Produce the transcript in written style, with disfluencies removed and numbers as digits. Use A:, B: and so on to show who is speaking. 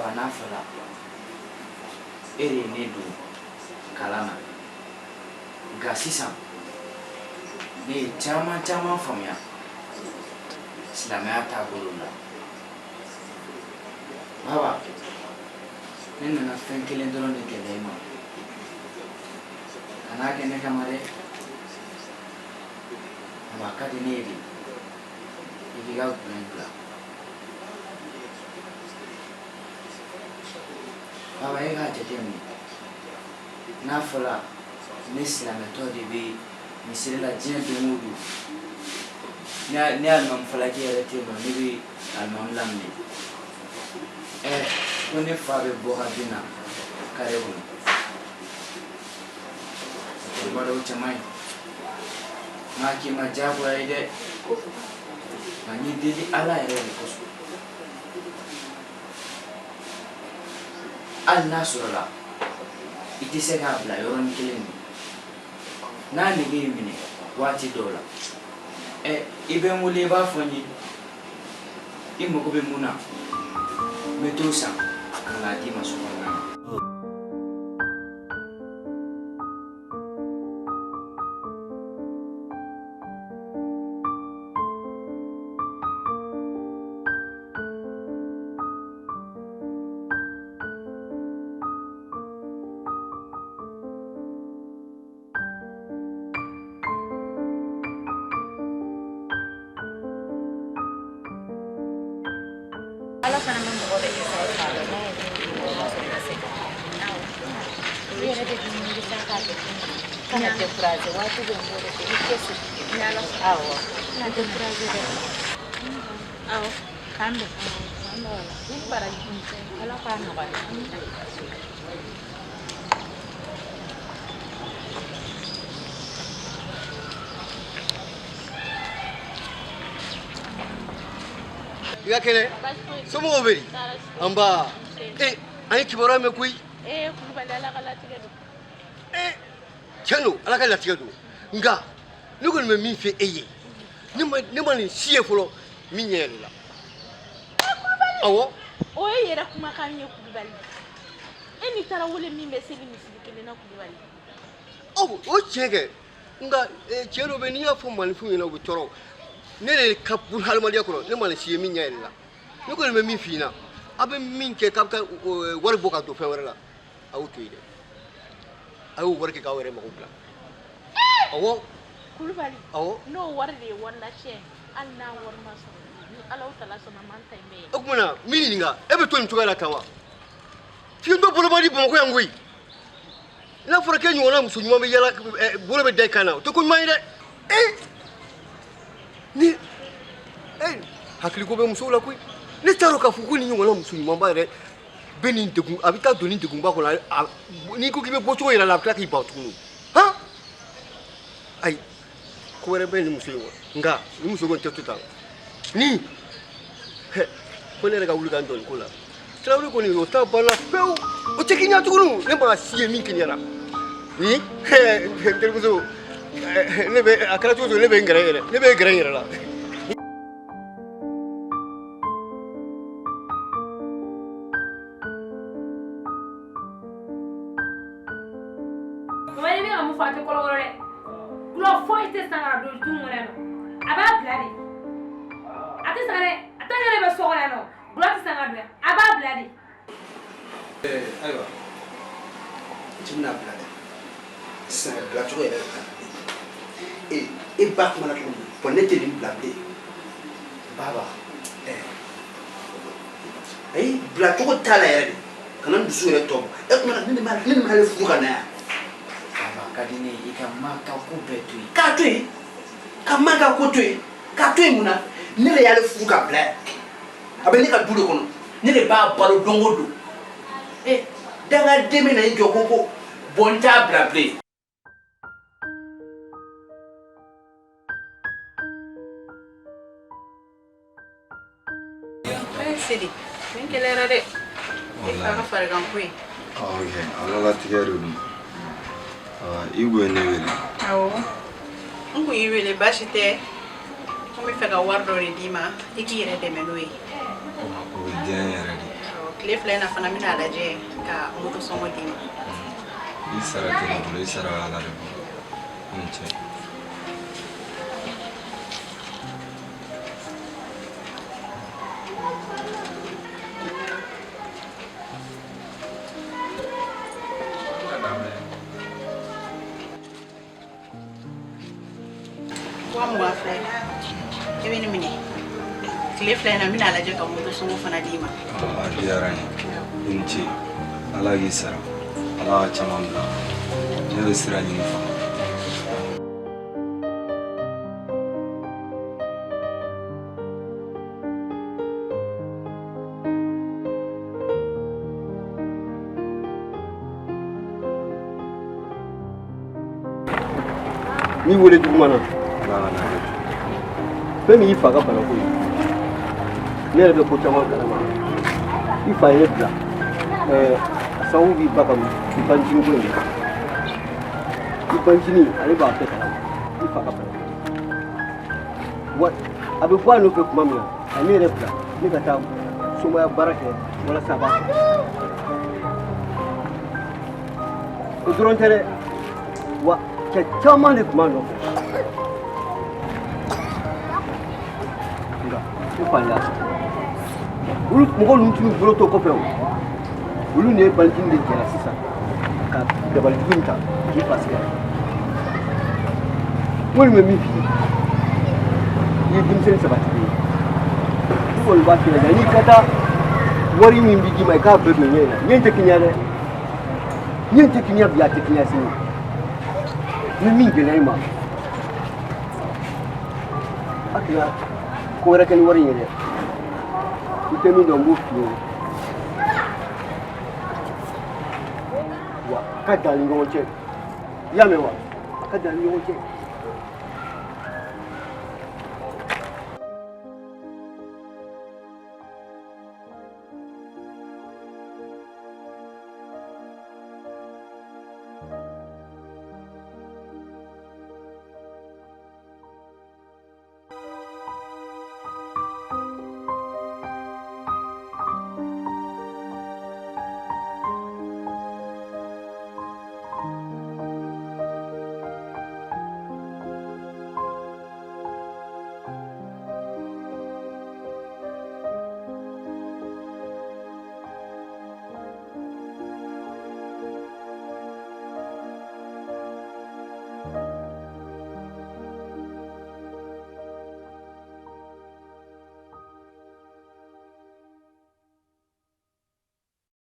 A: baba n'a fɔla e de ye ne don kalan na nka sisan ne ye caman faamuya silamɛya taabolo la baba ne nana fɛn kelen dɔrɔn de gɛlɛya i ma kan'a kɛ ne kama dɛ baba a ka di ne ye de i k'i ka gulon bila baba e k'a jateminɛ n'a fɔla ne silamɛtɔ de bɛ misiri la diɲɛ don o don ne alimami falaki yɛrɛ tɛ yen nɔ ne bɛ alimami laminɛ ko ne fa bɛ bɔ ka bin na kare kɔnɔ o b'a dɔn o cɛ man ɲi n k'a k'i ma diyagoya ye dɛ nka n ye deli ala yɛrɛ de kosɔn hali n'a sɔrɔla i tɛ se k'a bila yɔrɔnin kelen de n'a nege y'i minɛ waati dɔw la i bɛ n wele i b'a fɔ n ye i mago bɛ mun na n bɛ t'o san ka n'a d'i ma so kɔnɔna na.
B: Ala fana bɛ mɔgɔ bɛ kɛ sababu k'a dɔn n'a ye min mɔgɔ ma sɔrɔ ka se ka olu yɛrɛ bɛ dumuni fɛn k'a bɛ kana découragé waati bɛ n bolo kɛ i cɛsiri ni Ala sɔnna awɔ kana découragé dɛ awɔ k'an bɛn an bɛ wala i baraji Ala k'a nɔgɔya
C: Iga kene somo oberi amba ani kibara me kuy
B: kulubali ala kala tigɛ do
C: chano ala kala tigɛ do nga ne ko me min fe eye ne ma ni sie folo min yele la awo
B: o ye yɛrɛ kuma kan ye kulubali ni tara wole min bɛ seli misiri kelen na kulubali
C: o chege nga chelo be ni ya fo manifu ina bu toro ne le kapun halmadiya ko ne ma ni sie min yele la ne ko me min fina abe min ke kapka wari boka do fe wala awu tuide awu wari ke ka wari ma ko bla awo
B: kulubali
C: awo
B: no wari de wala che alla war ma so ni ala utala so man tay me
C: okumana mini nga ebe to ntuga la kawa fi ndo bolo mari bon ko yangui ina fora ke nyona muso nyuma be yala bolo be dai kana to ko mai de ni hakili ko be muso la kuy ni taro ka fuku ni nyona muso nyuma ba re benin degun abita doni degun ba ko la ni ko kibe boto yela la ka ki ba tunu ha ai ko re be ni muso nga ni muso go tetuta ni ko ne ga wuli kan don ko la trawo ko ni no ta bala peu o te kinya tunu ne ba sie min kinyara ni te ko ne be akara to ne be ngere la
A: Ayiwa timina bila dɛ sisan bila cogo yɛrɛ ka e ba kuma na cogo min bɔn ne tɛ nin bila bilen baba ayi bila cogo t'a la yɛrɛ de kana n dusu yɛrɛ tɔ bɔ e kuma na ne ni m'ale furu ka na yan baba ka di ne ye i ka maa ka ko bɛɛ to yen k'a to yen ka maa ka ko to yen k'a to yen mun na ne de y'ale furu ka bila yan a bɛ ne ka du de kɔnɔ ne de b'a balo don o don danga demi na jɔ ko bɔn t'a bila bilen
B: Sidi min kelera de ka farigan ko
D: okay ala tigɛ de don i go ne wele
B: awo n ko i wele baasi tɛ n bɛ fɛ ka wari dɔ de d'i ma i k'i yɛrɛ dɛmɛ n'o ye
D: o diɲɛ yɛrɛ de
B: tile fila na fana mina lajɛ ka moto sɔngɔ d'i ma.
D: I sara tɛ ne bolo, I sara Ala de bolo. I ni ce.
B: Wa mugan filɛ i bɛ nin minɛ tile fila na mina lajɛ ka moto sɔngɔ fana d'i ma.
D: A diyara n ye. I ni ce. Ala k'i sara. Ala ka caman bila. Ne bɛ sira ɲini fana.
C: Ni wele duguma na. Fɛn min y'i fa ka banako ye ne yɛrɛ bɛ ko caman kalama i fa ye ne bila a sababu b'i ba ka i bancini ko in i bancini ale b'a bɛɛ kalama i fa ka banako wa a bɛ bɔ a nɔfɛ tuma min na a ne yɛrɛ bila ne ka taa somaya baara kɛ walasa a b'a kɛ o dɔrɔn tɛ dɛ wa cɛ caman de tun b'a nɔfɛ mɔgɔ ninnu tun bolo to kɔfɛ olu de ye balicini de jɛra sisan ka dabalijugu in ta k'i fasigɛ n kɔni bɛ min f'i ye i ye denmisɛnnin sabatigi ye i kɔni b'a kɛnɛ n'i ka taa wari min b'i d'i ma i k'a bɛɛ don ɲɛ in na ɲɛ tɛ kɛnɛya dɛ ɲɛ tɛ kɛnɛya bi a tɛ kɛnɛya sini ni min gɛlɛya i ma a kɛra ko wɛrɛ kɛ ni wari in ye dɛ i tɛ min dɔn n b'o f'i ye wa a ka dan ni ɲɔgɔn cɛ i y'a mɛn wa a ka dan ni ɲɔgɔn cɛ